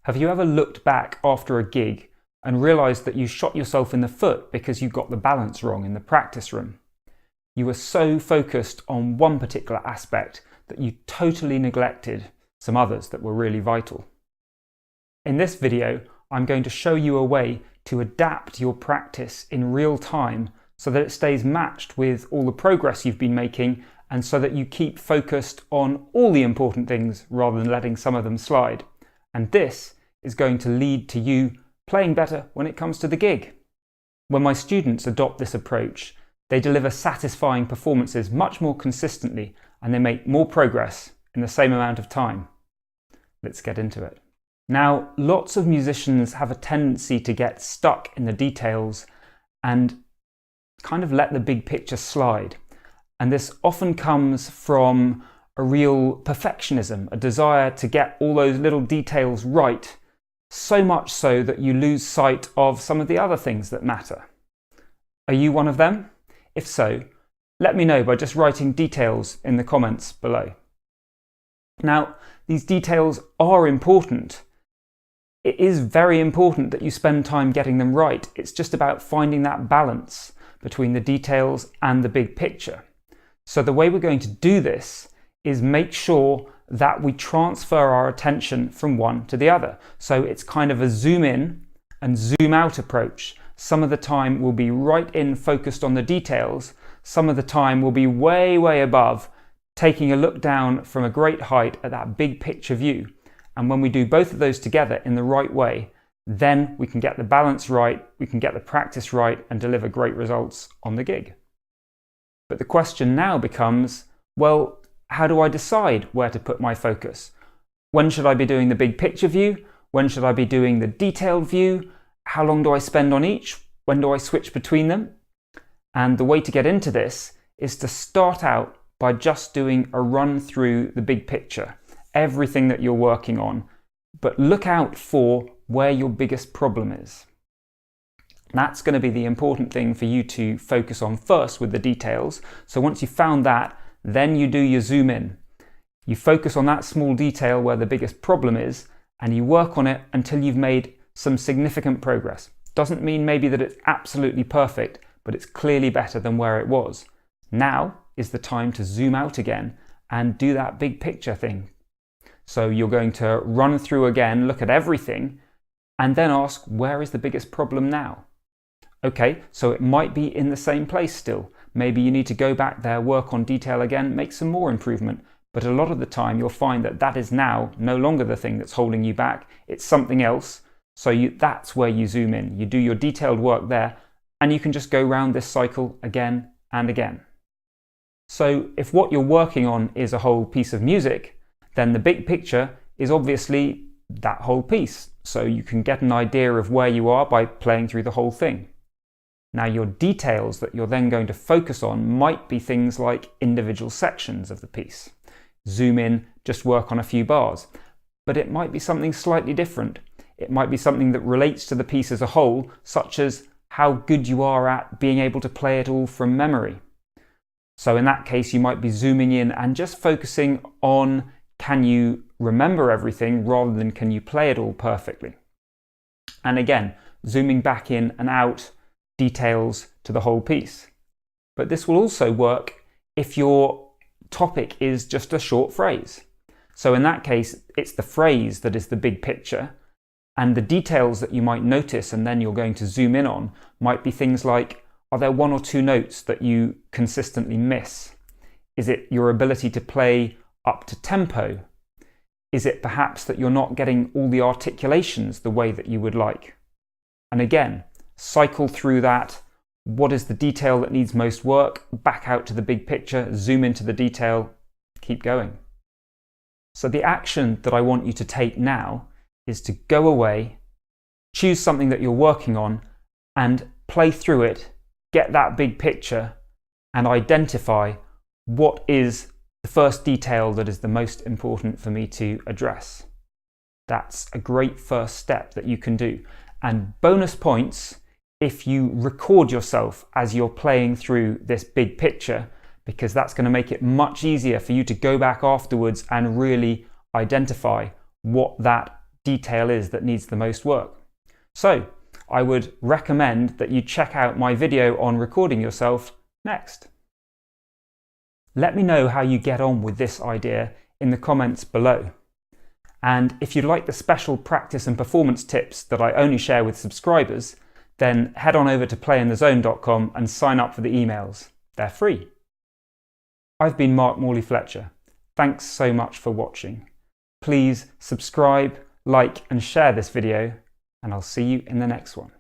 Have you ever looked back after a gig and realised that you shot yourself in the foot because you got the balance wrong in the practice room? You were so focused on one particular aspect that you totally neglected some others that were really vital. In this video, I'm going to show you a way to adapt your practice in real time so that it stays matched with all the progress you've been making and so that you keep focused on all the important things rather than letting some of them slide. And this is going to lead to you playing better when it comes to the gig. When my students adopt this approach, they deliver satisfying performances much more consistently and they make more progress in the same amount of time. Let's get into it. Now, lots of musicians have a tendency to get stuck in the details and kind of let the big picture slide. And this often comes from a real perfectionism, a desire to get all those little details right, so much so that you lose sight of some of the other things that matter. Are you one of them? If so, let me know by just writing details in the comments below. Now, these details are important. It is very important that you spend time getting them right. It's just about finding that balance between the details and the big picture. So the way we're going to do this is make sure that we transfer our attention from one to the other. So it's kind of a zoom in and zoom out approach. Some of the time we'll be right in focused on the details. Some of the time we'll be way, way above, taking a look down from a great height at that big picture view. And when we do both of those together in the right way, then we can get the balance right, we can get the practice right and deliver great results on the gig. But the question now becomes, well, how do I decide where to put my focus? When should I be doing the big picture view? When should I be doing the detailed view? How long do I spend on each? When do I switch between them? And the way to get into this is to start out by just doing a run through the big picture, everything that you're working on, but look out for where your biggest problem is. That's going to be the important thing for you to focus on first with the details. So once you've found that, then you do your zoom in. You focus on that small detail where the biggest problem is, and you work on it until you've made some significant progress. Doesn't mean maybe that it's absolutely perfect, but it's clearly better than where it was. Now is the time to zoom out again and do that big picture thing. So you're going to run through again, look at everything, and then ask, where is the biggest problem now? Okay, so it might be in the same place still. Maybe you need to go back there, work on detail again, make some more improvement. But a lot of the time you'll find that that is now no longer the thing that's holding you back. It's something else. So that's where you zoom in. You do your detailed work there, and you can just go round this cycle again and again. So if what you're working on is a whole piece of music, then the big picture is obviously that whole piece. So you can get an idea of where you are by playing through the whole thing. Now, your details that you're then going to focus on might be things like individual sections of the piece. Zoom in, just work on a few bars. But it might be something slightly different. It might be something that relates to the piece as a whole, such as how good you are at being able to play it all from memory. So in that case, you might be zooming in and just focusing on, can you remember everything rather than can you play it all perfectly? And again, zooming back in and out details to the whole piece. But this will also work if your topic is just a short phrase. So in that case, it's the phrase that is the big picture, and the details that you might notice and then you're going to zoom in on might be things like, are there one or two notes that you consistently miss? Is it your ability to play up to tempo? Is it perhaps that you're not getting all the articulations the way that you would like? And again, cycle through that. What is the detail that needs most work? Back out to the big picture, zoom into the detail, keep going. So the action that I want you to take now is to go away, choose something that you're working on and play through it, get that big picture and identify what is the first detail that is the most important for me to address. That's a great first step that you can do. And bonus points if you record yourself as you're playing through this big picture, because that's going to make it much easier for you to go back afterwards and really identify what that detail is that needs the most work. So I would recommend that you check out my video on recording yourself next. Let me know how you get on with this idea in the comments below. And if you'd like the special practice and performance tips that I only share with subscribers, then head on over to playinthezone.com and sign up for the emails. They're free. I've been Mark Morley-Fletcher. Thanks so much for watching. Please subscribe, like and share this video, and I'll see you in the next one.